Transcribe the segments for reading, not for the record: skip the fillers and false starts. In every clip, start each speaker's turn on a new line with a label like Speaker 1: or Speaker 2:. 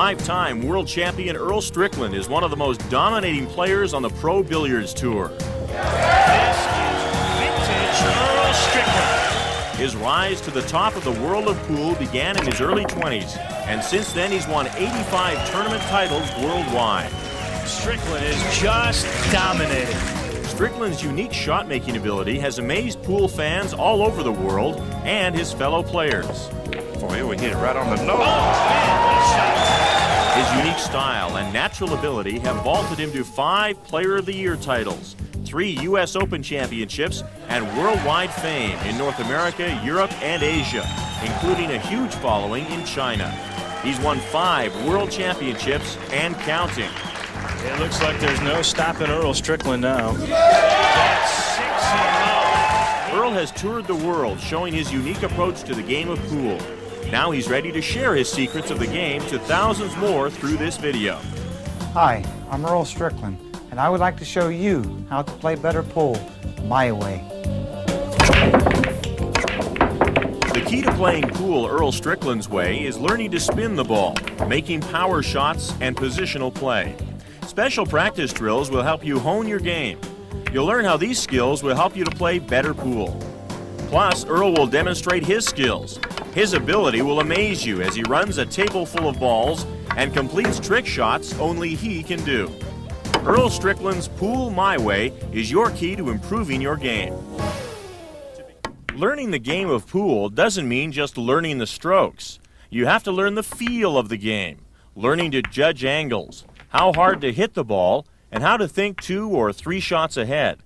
Speaker 1: Five-time world champion Earl Strickland is one of the most dominating players on the Pro Billiards Tour.
Speaker 2: This is vintage Earl Strickland.
Speaker 1: His rise to the top of the world of pool began in his early 20s, and since then he's won 85 tournament titles worldwide.
Speaker 2: Strickland is just dominating.
Speaker 1: Strickland's unique shot-making ability has amazed pool fans all over the world and his fellow players.
Speaker 3: Oh, here we hit it right on the nose.
Speaker 1: His unique style and natural ability have vaulted him to 5 Player of the Year titles, 3 U.S. Open championships, and worldwide fame in North America, Europe, and Asia, including a huge following in China. He's won 5 world championships and counting.
Speaker 2: It looks like there's no stopping Earl Strickland now. That's 6 in a row.
Speaker 1: Earl has toured the world showing his unique approach to the game of pool. Now he's ready to share his secrets of the game to thousands more through this video.
Speaker 4: Hi, I'm Earl Strickland, and I would like to show you how to play better pool my way.
Speaker 1: The key to playing pool Earl Strickland's way is learning to spin the ball, making power shots, and positional play. Special practice drills will help you hone your game. You'll learn how these skills will help you to play better pool. Plus, Earl will demonstrate his skills. His ability will amaze you as he runs a table full of balls and completes trick shots only he can do. Earl Strickland's Pool My Way is your key to improving your game. Learning the game of pool doesn't mean just learning the strokes. You have to learn the feel of the game, learning to judge angles, how hard to hit the ball, and how to think 2 or 3 shots ahead.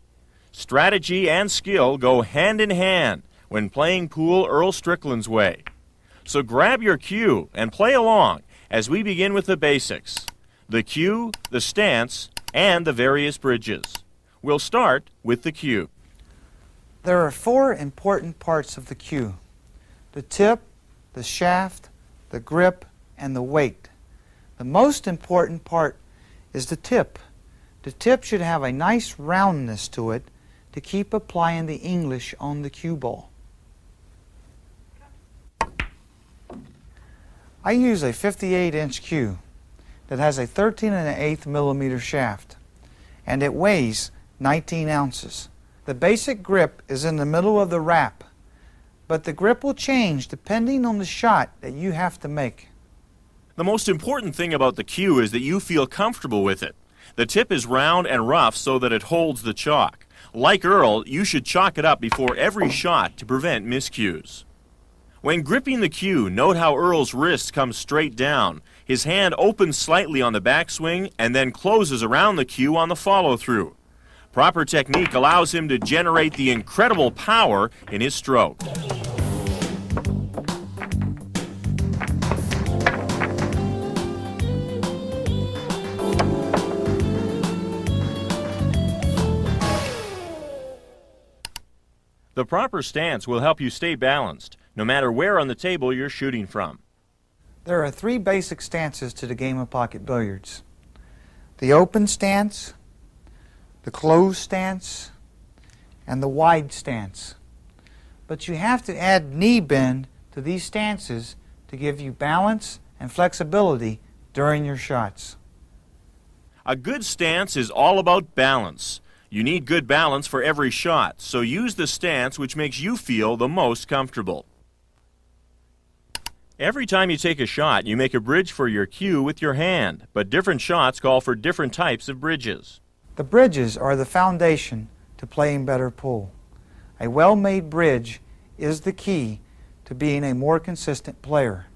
Speaker 1: Strategy and skill go hand in hand when playing pool Earl Strickland's way. So grab your cue and play along as we begin with the basics: the cue, the stance, and the various bridges. We'll start with the cue.
Speaker 4: There are 4 important parts of the cue: the tip, the shaft, the grip, and the weight. The most important part is the tip. The tip should have a nice roundness to it to keep applying the English on the cue ball. I use a 58-inch cue that has a 13 1/8 millimeter shaft, and it weighs 19 ounces. The basic grip is in the middle of the wrap, but the grip will change depending on the shot that you have to make.
Speaker 1: The most important thing about the cue is that you feel comfortable with it. The tip is round and rough so that it holds the chalk. Like Earl, you should chalk it up before every shot to prevent miscues. When gripping the cue, note how Earl's wrist comes straight down. His hand opens slightly on the backswing and then closes around the cue on the follow-through. Proper technique allows him to generate the incredible power in his stroke. The proper stance will help you stay balanced, no matter where on the table you're shooting from.
Speaker 4: There are 3 basic stances to the game of pocket billiards: the open stance, the closed stance, and the wide stance. But you have to add knee bend to these stances to give you balance and flexibility during your shots.
Speaker 1: A good stance is all about balance. You need good balance for every shot, so use the stance which makes you feel the most comfortable. Every time you take a shot, you make a bridge for your cue with your hand, but different shots call for different types of bridges.
Speaker 4: The bridges are the foundation to playing better pool. A well-made bridge is the key to being a more consistent player.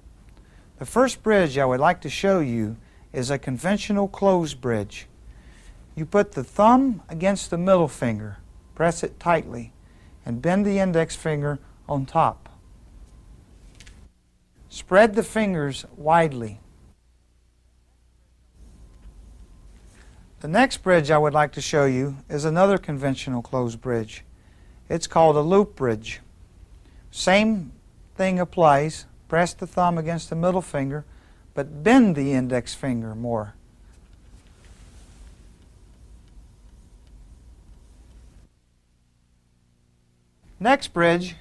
Speaker 4: The first bridge I would like to show you is a conventional closed bridge. You put the thumb against the middle finger, press it tightly, and bend the index finger on top. Spread the fingers widely. The next bridge I would like to show you is another conventional closed bridge. It's called a loop bridge. Same thing applies. Press the thumb against the middle finger, but bend the index finger more. Next bridge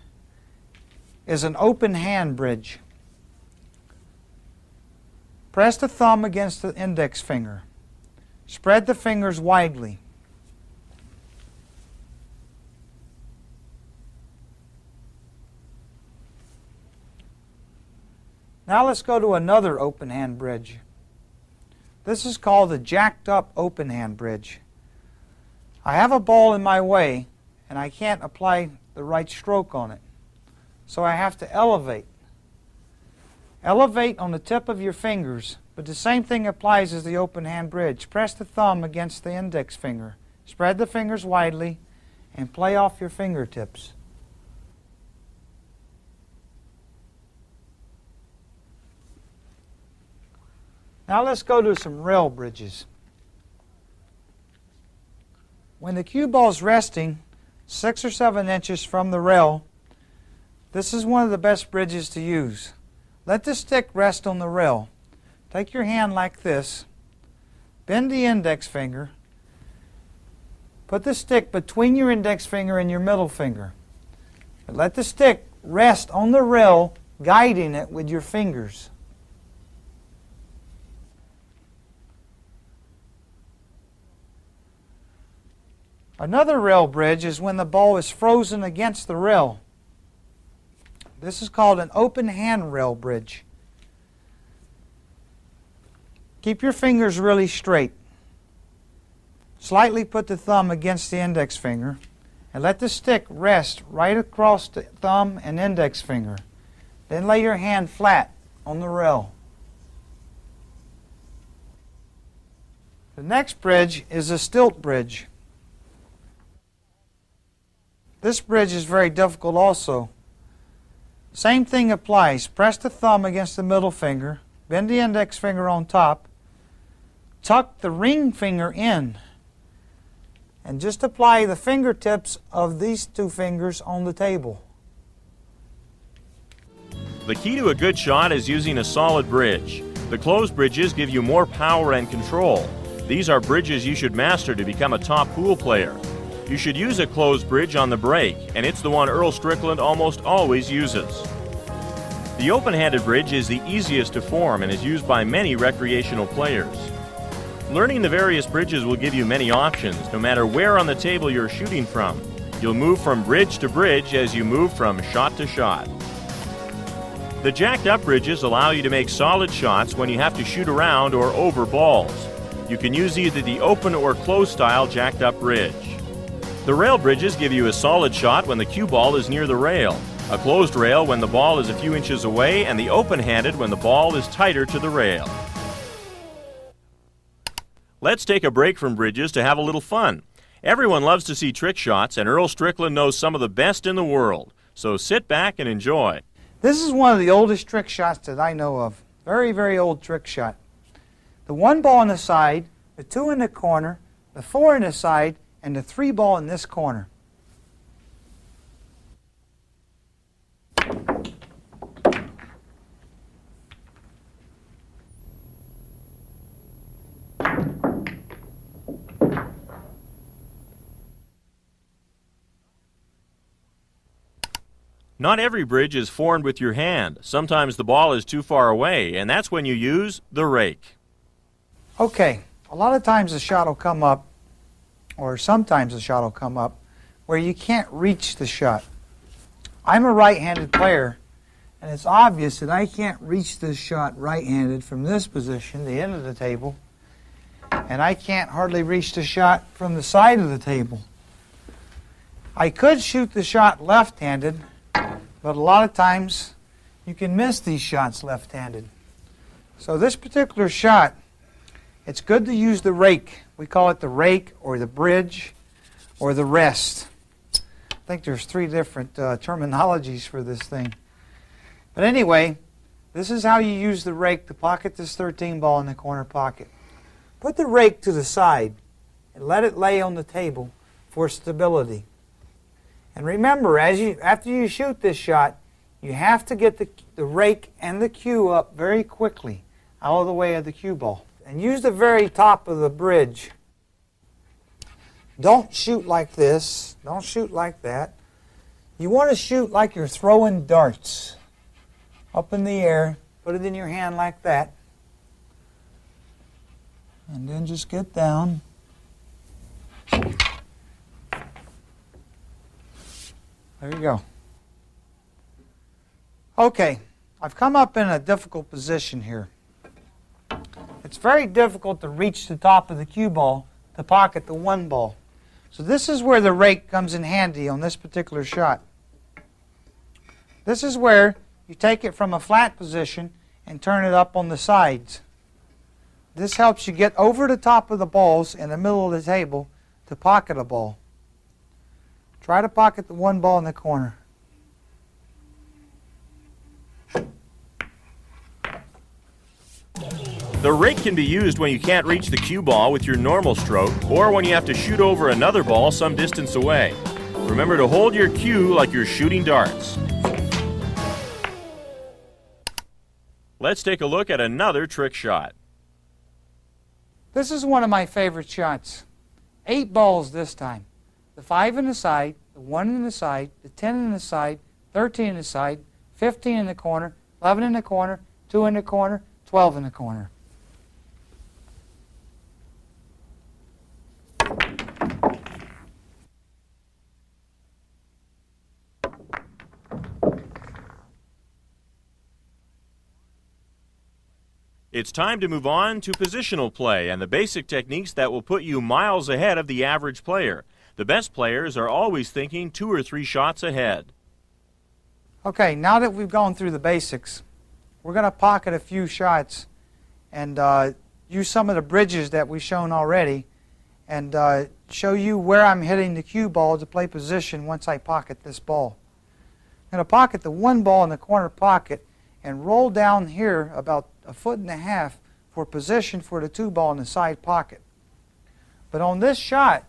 Speaker 4: is an open hand bridge. Press the thumb against the index finger. Spread the fingers widely. Now let's go to another open hand bridge. This is called the jacked up open hand bridge. I have a ball in my way and I can't apply the right stroke on it. So I have to elevate. Elevate on the tip of your fingers, but the same thing applies as the open hand bridge. Press the thumb against the index finger. Spread the fingers widely and play off your fingertips. Now let's go to some rail bridges. When the cue ball is resting 6 or 7 inches from the rail, this is one of the best bridges to use. Let the stick rest on the rail. Take your hand like this, bend the index finger, put the stick between your index finger and your middle finger. And let the stick rest on the rail, guiding it with your fingers. Another rail bridge is when the ball is frozen against the rail. This is called an open hand rail bridge. Keep your fingers really straight. Slightly put the thumb against the index finger and let the stick rest right across the thumb and index finger. Then lay your hand flat on the rail. The next bridge is a stilt bridge. This bridge is very difficult also. Same thing applies. Press the thumb against the middle finger, bend the index finger on top, tuck the ring finger in, and just apply the fingertips of these 2 fingers on the table.
Speaker 1: The key to a good shot is using a solid bridge. The closed bridges give you more power and control. These are bridges you should master to become a top pool player. You should use a closed bridge on the break, and it's the one Earl Strickland almost always uses. The open-handed bridge is the easiest to form and is used by many recreational players. Learning the various bridges will give you many options, no matter where on the table you're shooting from. You'll move from bridge to bridge as you move from shot to shot. The jacked up bridges allow you to make solid shots when you have to shoot around or over balls. You can use either the open or closed style jacked up bridge. The rail bridges give you a solid shot when the cue ball is near the rail, a closed rail when the ball is a few inches away, and the open-handed when the ball is tighter to the rail. Let's take a break from bridges to have a little fun. Everyone loves to see trick shots, and Earl Strickland knows some of the best in the world. So sit back and enjoy.
Speaker 4: This is one of the oldest trick shots that I know of. Very, very old trick shot. The 1 ball on the side, the 2 in the corner, the 4 in the side, and the 3 ball in this corner.
Speaker 1: Not every bridge is formed with your hand. Sometimes the ball is too far away, and that's when you use the rake.
Speaker 4: Okay, a lot of times the shot will come up, or sometimes the shot will come up, where you can't reach the shot. I'm a right-handed player, and it's obvious that I can't reach this shot right-handed from this position, the end of the table, and I can't hardly reach the shot from the side of the table. I could shoot the shot left-handed, but a lot of times you can miss these shots left-handed. So this particular shot, it's good to use the rake. We call it the rake or the bridge or the rest. I think there's 3 different terminologies for this thing. But anyway, this is how you use the rake to pocket this 13 ball in the corner pocket. Put the rake to the side and let it lay on the table for stability. And remember, after you shoot this shot, you have to get the rake and the cue up very quickly out of the way of the cue ball. And use the very top of the bridge. Don't shoot like this. Don't shoot like that. You want to shoot like you're throwing darts. Up in the air. Put it in your hand like that. And then just get down. There you go. Okay, I've come up in a difficult position here. It's very difficult to reach the top of the cue ball to pocket the one ball. So this is where the rake comes in handy on this particular shot. This is where you take it from a flat position and turn it up on the sides. This helps you get over the top of the balls in the middle of the table to pocket a ball. Try to pocket the one ball in the corner.
Speaker 1: The rake can be used when you can't reach the cue ball with your normal stroke or when you have to shoot over another ball some distance away. Remember to hold your cue like you're shooting darts. Let's take a look at another trick shot.
Speaker 4: This is one of my favorite shots. 8 balls this time. The 5 in the side, the 1 in the side, the 10 in the side, 13 in the side, 15 in the corner, 11 in the corner, 2 in the corner, 12 in the corner.
Speaker 1: It's time to move on to positional play and the basic techniques that will put you miles ahead of the average player. The best players are always thinking 2 or 3 shots ahead.
Speaker 4: Okay, now that we've gone through the basics, we're going to pocket a few shots and use some of the bridges that we've shown already and show you where I'm hitting the cue ball to play position once I pocket this ball. I'm going to pocket the one ball in the corner pocket and roll down here about 1.5 feet for position for the 2 ball in the side pocket. But on this shot,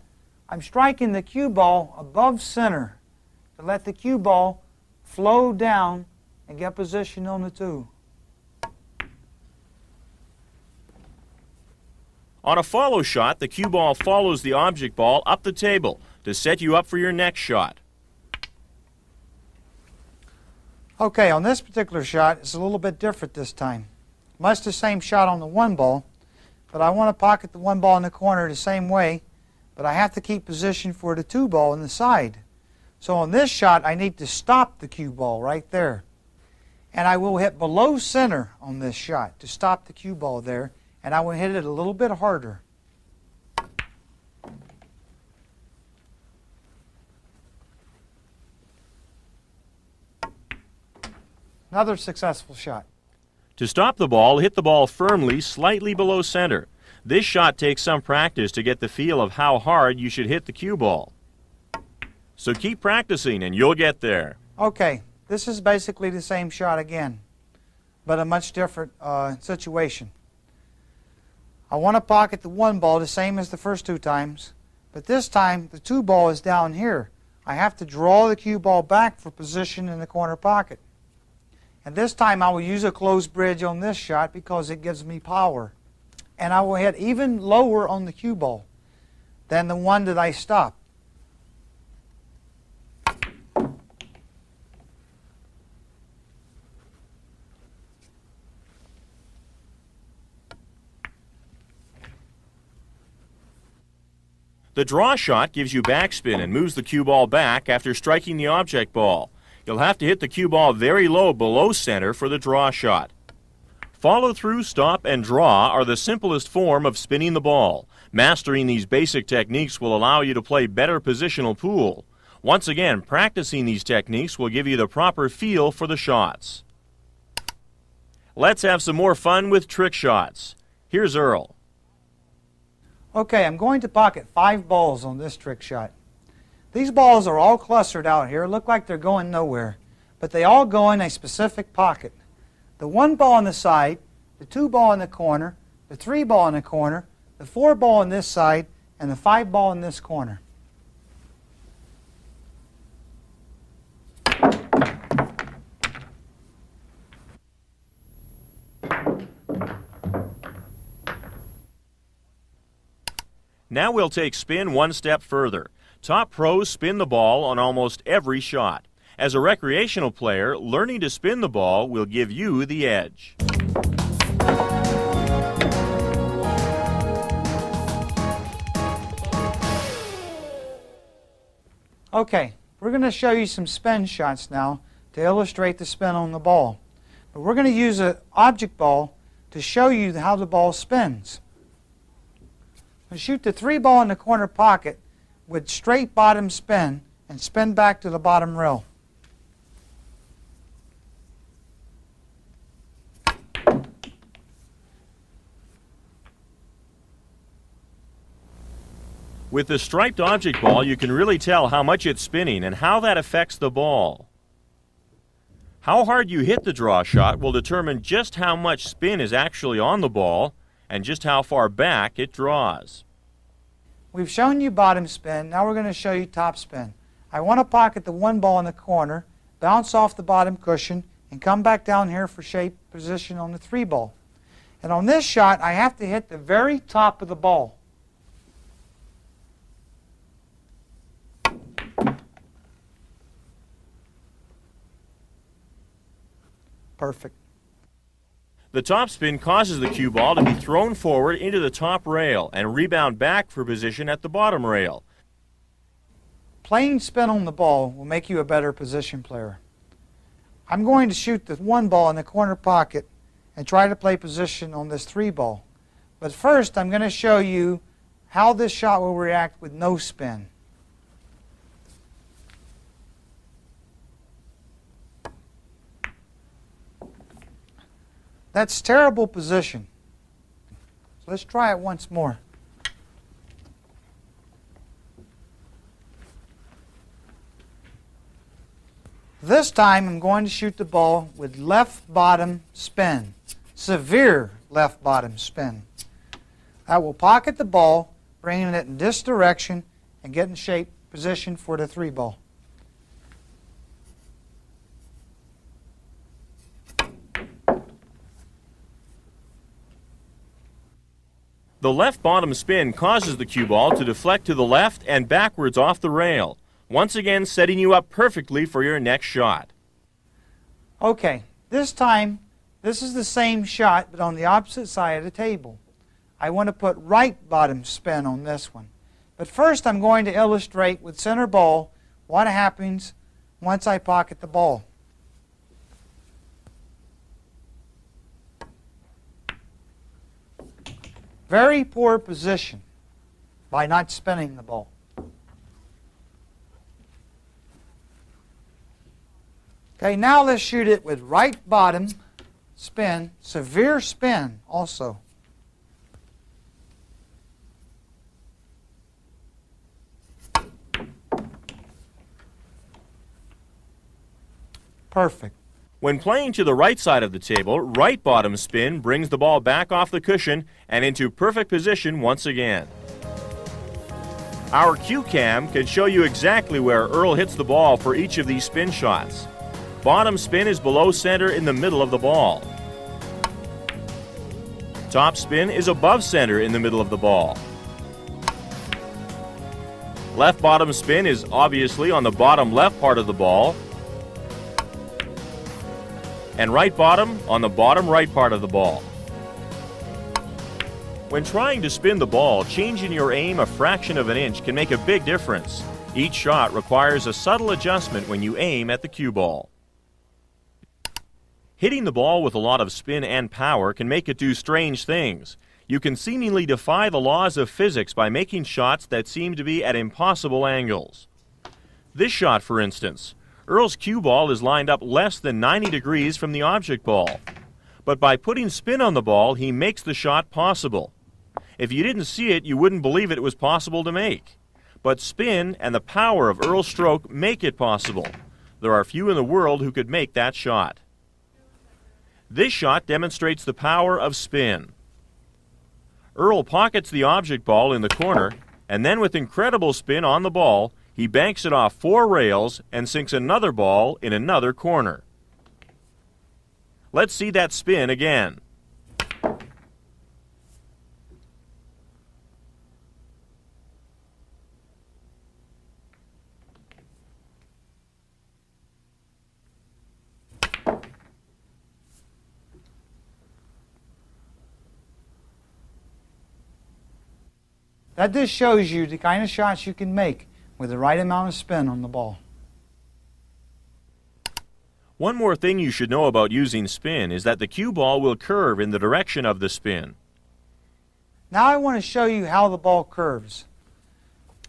Speaker 4: I'm striking the cue ball above center to let the cue ball flow down and get position on the 2.
Speaker 1: On a follow shot, the cue ball follows the object ball up the table to set you up for your next shot.
Speaker 4: Okay, on this particular shot, it's a little bit different this time. Much the same shot on the one ball, but I want to pocket the one ball in the corner the same way, but I have to keep position for the 2 ball in the side. So on this shot, I need to stop the cue ball right there. And I will hit below center on this shot to stop the cue ball there, and I will hit it a little bit harder. Another successful shot.
Speaker 1: To stop the ball, hit the ball firmly slightly below center. This shot takes some practice to get the feel of how hard you should hit the cue ball. So keep practicing and you'll get there.
Speaker 4: Okay, this is basically the same shot again, but a much different situation. I want to pocket the one ball the same as the first 2 times, but this time the 2 ball is down here. I have to draw the cue ball back for position in the corner pocket. And this time I will use a closed bridge on this shot because it gives me power. And I will hit even lower on the cue ball than the one that I stopped.
Speaker 1: The draw shot gives you backspin and moves the cue ball back after striking the object ball. You'll have to hit the cue ball very low below center for the draw shot. Follow through, stop, and draw are the simplest form of spinning the ball. Mastering these basic techniques will allow you to play better positional pool. Once again, practicing these techniques will give you the proper feel for the shots. Let's have some more fun with trick shots. Here's Earl.
Speaker 4: Okay, I'm going to pocket 5 balls on this trick shot. These balls are all clustered out here, look like they're going nowhere, but they all go in a specific pocket. The 1 ball on the side, the 2 ball in the corner, the 3 ball in the corner, the 4 ball on this side, and the 5 ball in this corner.
Speaker 1: Now we'll take spin one step further. Top pros spin the ball on almost every shot. As a recreational player, learning to spin the ball will give you the edge.
Speaker 4: Okay, we're going to show you some spin shots now to illustrate the spin on the ball. But we're going to use an object ball to show you how the ball spins. And shoot the 3 ball in the corner pocket with straight bottom spin and spin back to the bottom rail.
Speaker 1: With the striped object ball, you can really tell how much it's spinning and how that affects the ball. How hard you hit the draw shot will determine just how much spin is actually on the ball and just how far back it draws.
Speaker 4: We've shown you bottom spin, now we're going to show you top spin. I want to pocket the 1 ball in the corner, bounce off the bottom cushion, and come back down here for shape position on the 3 ball. And on this shot, I have to hit the very top of the ball. Perfect.
Speaker 1: The top spin causes the cue ball to be thrown forward into the top rail and rebound back for position at the bottom rail.
Speaker 4: Playing spin on the ball will make you a better position player. I'm going to shoot the 1 ball in the corner pocket and try to play position on this 3 ball. But first, I'm going to show you how this shot will react with no spin. That's terrible position. So let's try it once more. This time I'm going to shoot the ball with left bottom spin. Severe left bottom spin. I will pocket the ball, bringing it in this direction and get in shape position for the 3 ball.
Speaker 1: The left bottom spin causes the cue ball to deflect to the left and backwards off the rail, once again setting you up perfectly for your next shot.
Speaker 4: Okay, this time this is the same shot but on the opposite side of the table. I want to put right bottom spin on this one. But first I'm going to illustrate with center ball what happens once I pocket the ball. Very poor position by not spinning the ball. Okay, now let's shoot it with right bottom spin, severe spin also. Perfect.
Speaker 1: When playing to the right side of the table, right bottom spin brings the ball back off the cushion and into perfect position once again. Our cue cam can show you exactly where Earl hits the ball for each of these spin shots. Bottom spin is below center in the middle of the ball. Top spin is above center in the middle of the ball. Left bottom spin is obviously on the bottom left part of the ball. And right bottom on the bottom right part of the ball. When trying to spin the ball, changing your aim a fraction of an inch can make a big difference. Each shot requires a subtle adjustment when you aim at the cue ball. Hitting the ball with a lot of spin and power can make it do strange things. You can seemingly defy the laws of physics by making shots that seem to be at impossible angles. This shot, for instance, Earl's cue ball is lined up less than 90 degrees from the object ball. But by putting spin on the ball, he makes the shot possible. If you didn't see it, you wouldn't believe it was possible to make. But spin and the power of Earl's stroke make it possible. There are few in the world who could make that shot. This shot demonstrates the power of spin. Earl pockets the object ball in the corner, and then with incredible spin on the ball, he banks it off 4 rails and sinks another ball in another corner. Let's see that spin again.
Speaker 4: That just shows you the kind of shots you can make with the right amount of spin on the ball.
Speaker 1: One more thing you should know about using spin is that the cue ball will curve in the direction of the spin.
Speaker 4: Now I want to show you how the ball curves.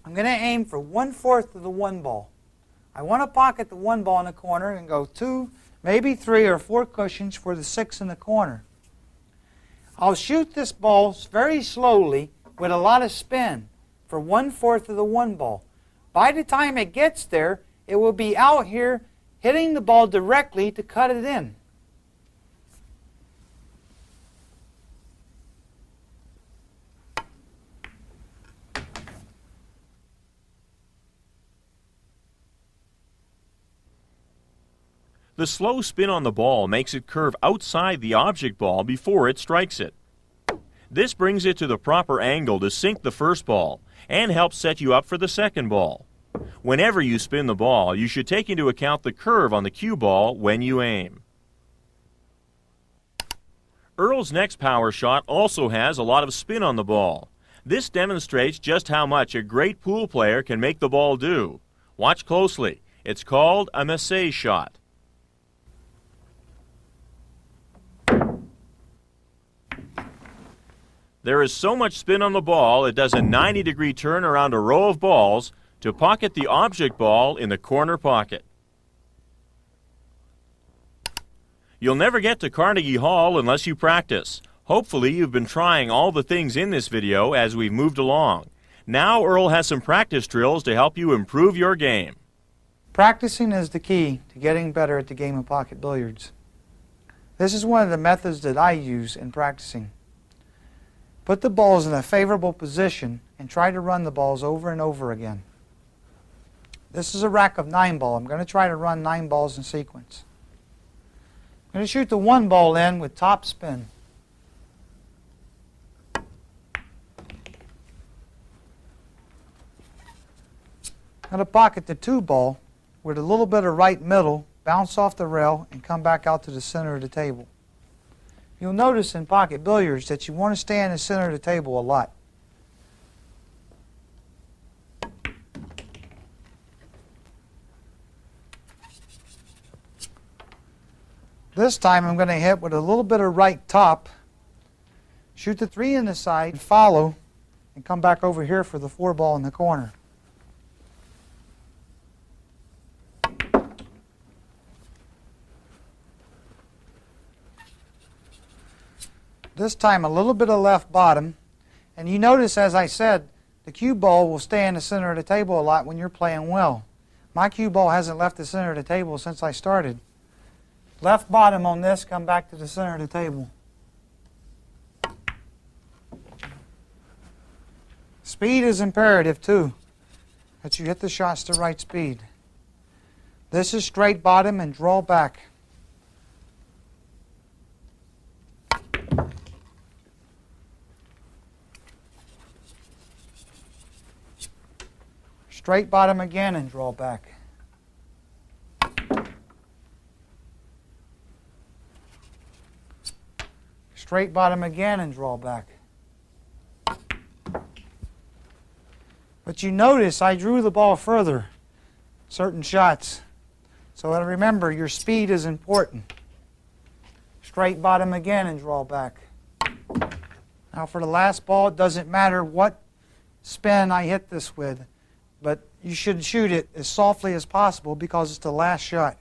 Speaker 4: I'm going to aim for 1/4 of the one ball. I want to pocket the one ball in the corner and go 2, maybe 3 or 4 cushions for the 6 in the corner. I'll shoot this ball very slowly with a lot of spin for 1/4 of the one ball. By the time it gets there, it will be out here hitting the ball directly to cut it in.
Speaker 1: The slow spin on the ball makes it curve outside the object ball before it strikes it. This brings it to the proper angle to sink the first ball and helps set you up for the second ball. Whenever you spin the ball, you should take into account the curve on the cue ball when you aim. Earl's next power shot also has a lot of spin on the ball. This demonstrates just how much a great pool player can make the ball do. Watch closely. It's called a massage shot. There is so much spin on the ball, it does a 90-degree turn around a row of balls to pocket the object ball in the corner pocket. You'll never get to Carnegie Hall unless you practice. Hopefully you've been trying all the things in this video as we've moved along. Now Earl has some practice drills to help you improve your game.
Speaker 4: Practicing is the key to getting better at the game of pocket billiards. This is one of the methods that I use in practicing. Put the balls in a favorable position and try to run the balls over and over again. This is a rack of 9 ball. I'm going to try to run 9 balls in sequence. I'm going to shoot the one ball in with top spin. I'm going to pocket the 2 ball with a little bit of right middle, bounce off the rail, and come back out to the center of the table. You'll notice in pocket billiards that you want to stay in the center of the table a lot. This time I'm going to hit with a little bit of right top, shoot the 3 in the side, follow, and come back over here for the 4 ball in the corner. This time a little bit of left bottom, and you notice, as I said, the cue ball will stay in the center of the table a lot when you're playing well. My cue ball hasn't left the center of the table since I started. Left bottom on this, come back to the center of the table. Speed is imperative too, that you hit the shots the right speed. This is straight bottom and draw back. Straight bottom again and draw back. Straight bottom again and draw back. But you notice I drew the ball further, certain shots. So remember, your speed is important. Straight bottom again and draw back. Now for the last ball, it doesn't matter what spin I hit this with, but you should shoot it as softly as possible because it's the last shot.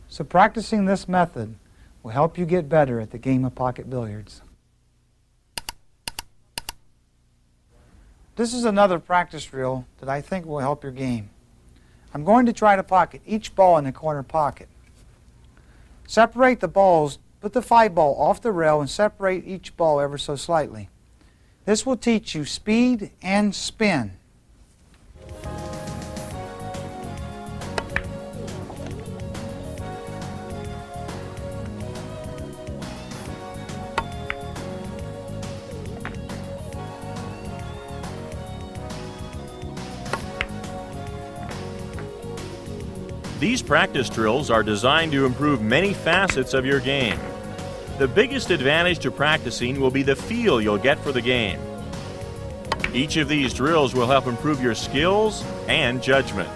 Speaker 4: So practicing this method will help you get better at the game of pocket billiards. This is another practice drill that I think will help your game. I'm going to try to pocket each ball in the corner pocket. Separate the balls, put the 5 ball off the rail and separate each ball ever so slightly. This will teach you speed and spin.
Speaker 1: These practice drills are designed to improve many facets of your game. The biggest advantage to practicing will be the feel you'll get for the game. Each of these drills will help improve your skills and judgment.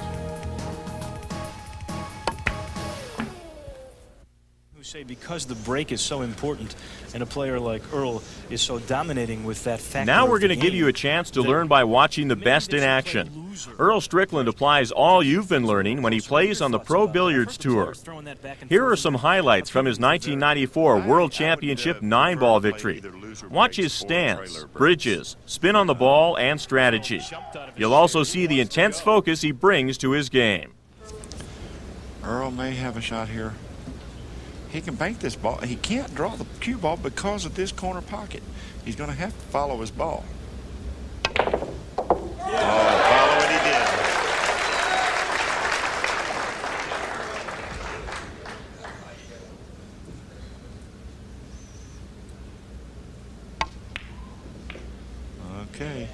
Speaker 2: Say because the break is so important and a player like Earl is so dominating with that factor.
Speaker 1: Now we're going to give you a chance to learn by watching the best in action. Earl Strickland applies all you've been learning when he plays on the Pro Billiards Tour. Here are some highlights from his 1994 World Championship 9-ball victory. Watch his stance, bridges, spin on the ball, and strategy. You'll also see the intense focus he brings to his game.
Speaker 3: Earl may have a shot here. He can bank this ball. He can't draw the cue ball because of this corner pocket. He's going to have to follow his ball. Oh, follow what he did. Okay.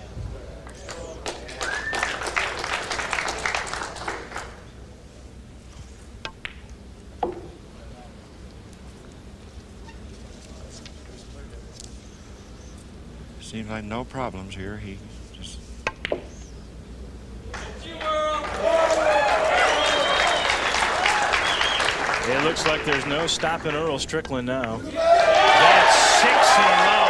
Speaker 3: Seems like no problems here. He just...
Speaker 2: It looks like there's no stopping Earl Strickland now. That's 6 and low.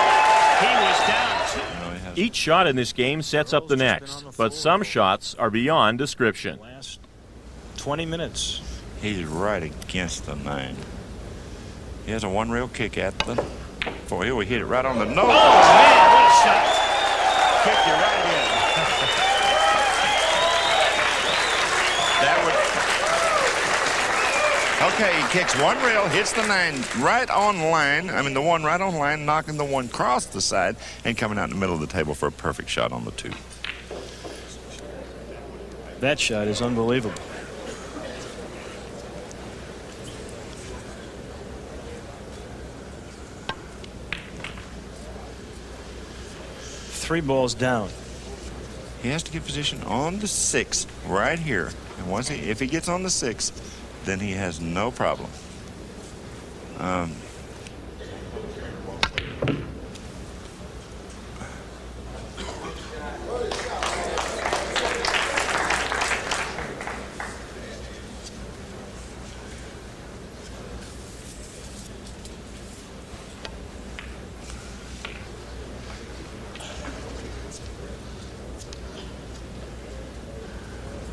Speaker 2: He was down 2.
Speaker 1: Each shot in this game sets up the next, but some shots are beyond description.
Speaker 2: Last 20 minutes.
Speaker 3: He's right against the 9. He has a one-rail kick at the... Boy, he hit it right on the nose.
Speaker 2: Oh, man, what a shot. Kicked it right in.
Speaker 3: That would... Okay, he kicks one rail, hits the 9 right on line. I mean, the 1 right on line, knocking the 1 across the side and coming out in the middle of the table for a perfect shot on the 2.
Speaker 2: That shot is unbelievable. Three balls down.
Speaker 3: He has to get position on the 6 right here. And once if he gets on the 6, then he has no problem.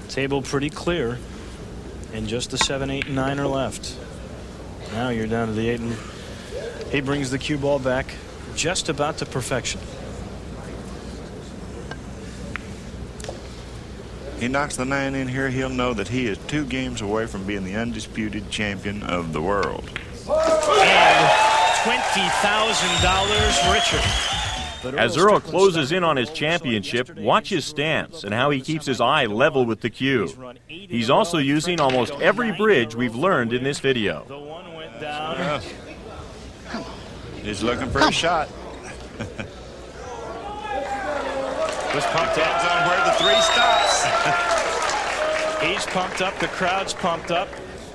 Speaker 2: Table pretty clear, and just the 7, 8, and 9 are left. Now you're down to the 8, and he brings the cue ball back just about to perfection.
Speaker 3: He knocks the 9 in here, he'll know that he is 2 games away from being the undisputed champion of the world.
Speaker 2: And $20,000 richer.
Speaker 1: As Earl closes in on his championship, watch his stance and how he keeps his eye level with the cue. He's also using almost every bridge we've learned in this video.
Speaker 2: The 1 went down.
Speaker 3: He's looking for a shot.
Speaker 2: Was pumped
Speaker 3: Depends
Speaker 2: up.
Speaker 3: on where the 3 stops.
Speaker 2: He's pumped up. The crowd's pumped up.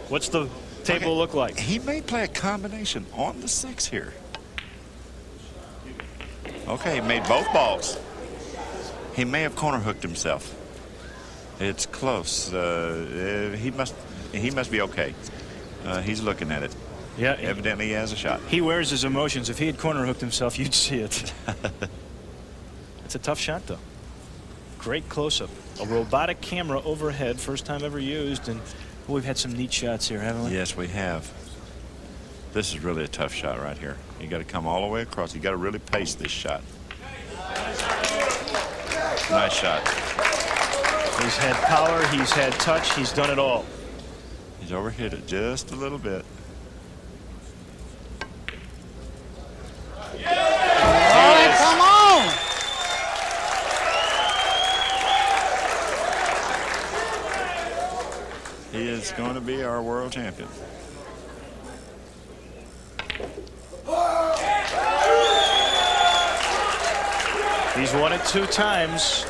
Speaker 2: What's the table look like?
Speaker 3: He may play a combination on the 6 here. Okay, made both balls. He may have corner hooked himself. It's close. He must be okay. He's looking at it.
Speaker 2: Yeah,
Speaker 3: Evidently he has a shot.
Speaker 2: he wears his emotions. If he had corner hooked himself, you'd see it. It's a tough shot, though. Great close-up. A robotic camera overhead, first time ever used, and we've had some neat shots here, haven't we?
Speaker 3: Yes, we have. This is really a tough shot right here. You got to come all the way across. You got to really pace this shot. Nice shot.
Speaker 2: He's had power, he's had touch, he's done it all.
Speaker 3: He's overhit it just a little bit.
Speaker 4: Come on!
Speaker 3: He is going to be our world champion.
Speaker 2: He's won it 2 times.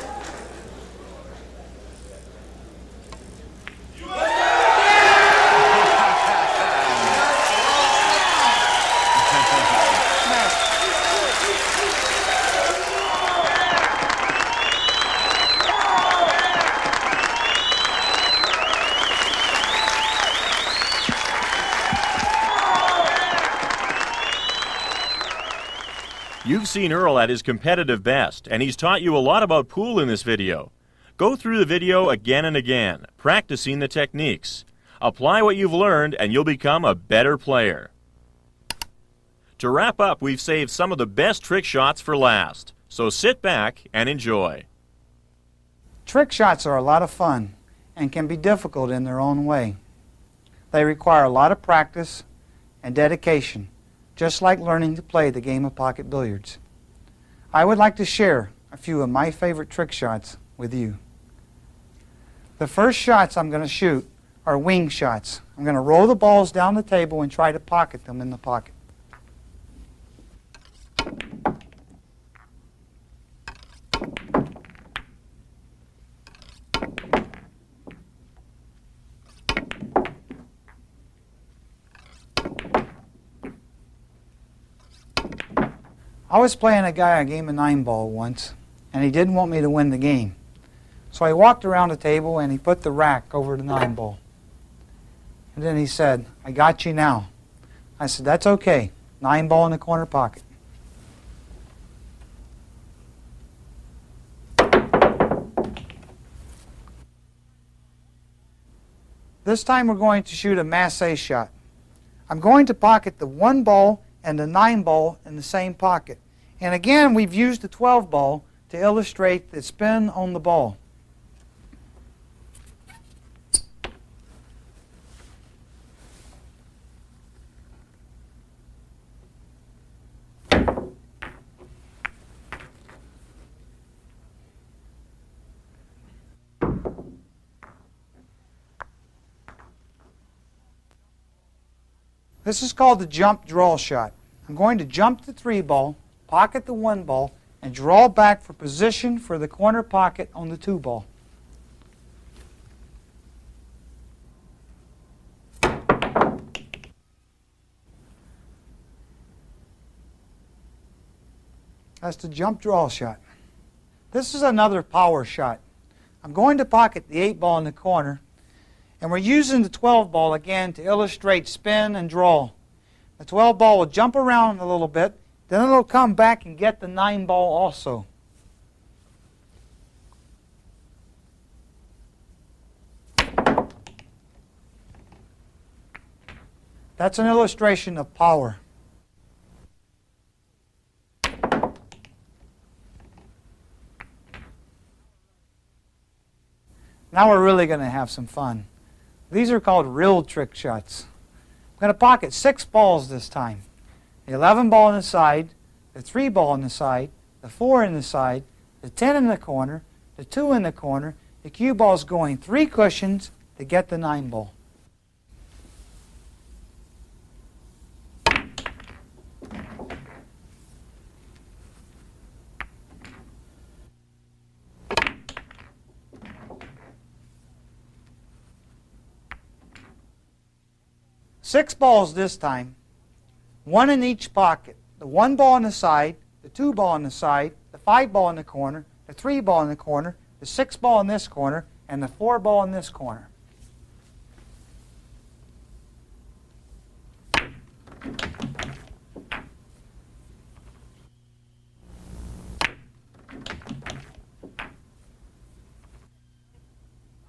Speaker 1: You've seen Earl at his competitive best, and he's taught you a lot about pool in this video. Go through the video again and again, practicing the techniques. Apply what you've learned, and you'll become a better player. To wrap up, we've saved some of the best trick shots for last, so sit back and enjoy.
Speaker 4: Trick shots are a lot of fun and can be difficult in their own way. They require a lot of practice and dedication, just like learning to play the game of pocket billiards. I would like to share a few of my favorite trick shots with you. The first shots I'm going to shoot are wing shots. I'm going to roll the balls down the table and try to pocket them in the pocket. I was playing a guy a game of 9-ball once, and he didn't want me to win the game. So I walked around the table and he put the rack over the 9-ball. And then he said, "I got you now." I said, "That's okay. 9-ball in the corner pocket." This time we're going to shoot a masse shot. I'm going to pocket the 1-ball and the 9-ball in the same pocket. And again, we've used the 12-ball to illustrate the spin on the ball. This is called the jump draw shot. I'm going to jump the 3-ball, pocket the 1-ball, and draw back for position for the corner pocket on the 2-ball. That's the jump draw shot. This is another power shot. I'm going to pocket the 8-ball in the corner, and we're using the 12-ball again to illustrate spin and draw. The 12-ball will jump around a little bit, then it'll come back and get the 9-ball also. That's an illustration of power. Now we're really going to have some fun. These are called real trick shots. I'm going to pocket 6 balls this time. The 11-ball on the side, the 3-ball on the side, the 4 in the side, the 10 in the corner, the 2 in the corner. The cue ball's going 3 cushions to get the 9-ball. Six balls this time, 1 in each pocket. The 1-ball on the side, the 2-ball on the side, the 5-ball in the corner, the 3-ball in the corner, the 6-ball in this corner, and the 4-ball in this corner.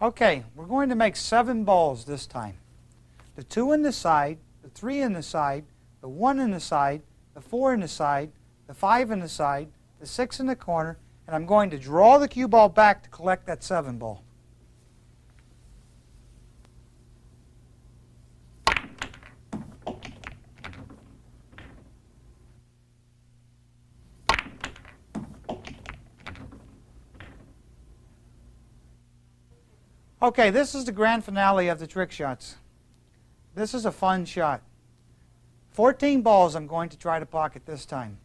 Speaker 4: Okay, we're going to make 7 balls this time. The 2 in the side, the 3 in the side, the 1 in the side, the 4 in the side, the 5 in the side, the 6 in the corner, and I'm going to draw the cue ball back to collect that 7-ball. Okay, this is the grand finale of the trick shots. This is a fun shot. 14 balls I'm going to try to pocket this time.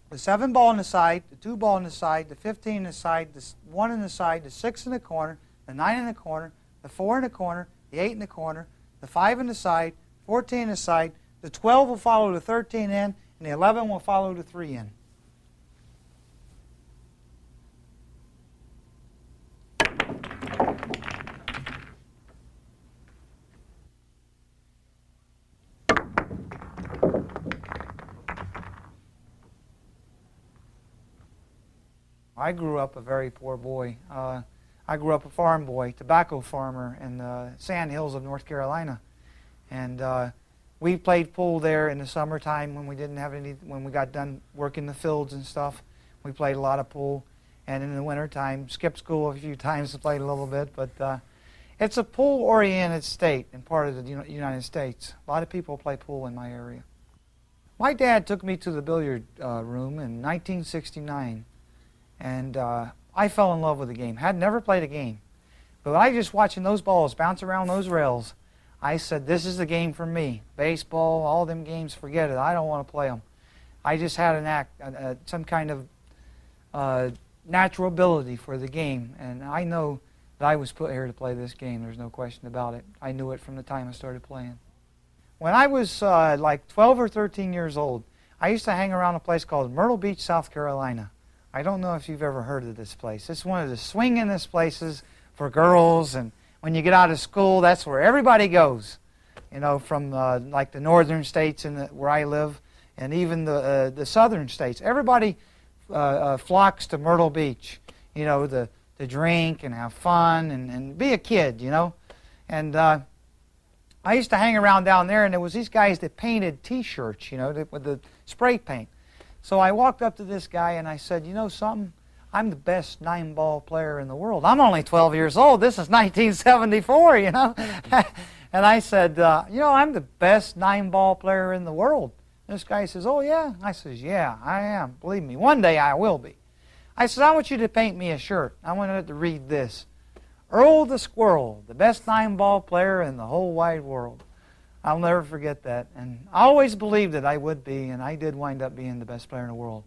Speaker 4: The 7-ball on the side, the 2-ball on the side, the 15 in the side, the 1 in the side, the 6 in the corner, the 9 in the corner, the 4 in the corner, the 8 in the corner, the 5 in the side, 14 in the side, the 12 will follow the 13 in, and the 11 will follow the 3 in. I grew up a very poor boy. I grew up a farm boy, tobacco farmer in the sand hills of North Carolina. And we played pool there in the summertime when we didn't have any, when we got done working the fields and stuff. We played a lot of pool. And in the wintertime, skipped school a few times to play a little bit. But it's a pool-oriented state and part of the United States. A lot of people play pool in my area. My dad took me to the billiard room in 1969, and I fell in love with the game. Had never played a game. But I just watching those balls bounce around those rails, I said, this is the game for me. Baseball, all them games, forget it. I don't want to play them. I just had some kind of natural ability for the game, and I know that I was put here to play this game. There's no question about it. I knew it from the time I started playing. When I was like 12 or 13 years old, I used to hang around a place called Myrtle Beach, South Carolina. I don't know if you've ever heard of this place. It's one of the swingin'est places for girls, and when you get out of school, that's where everybody goes. You know, from like the northern states where I live, and even the southern states. Everybody flocks to Myrtle Beach, you know, to drink and have fun and be a kid, you know. And I used to hang around down there, and there was these guys that painted T-shirts, you know, with the spray paint. So I walked up to this guy and I said, you know something? I'm the best 9-ball player in the world. I'm only 12 years old. This is 1974, you know. And I said, you know, I'm the best 9-ball player in the world. This guy says, oh, yeah? I says, yeah, I am. Believe me, one day I will be. I said, I want you to paint me a shirt. I want it to read this. Earl the Squirrel, the best 9-ball player in the whole wide world. I'll never forget that. And I always believed that I would be, and I did wind up being the best player in the world.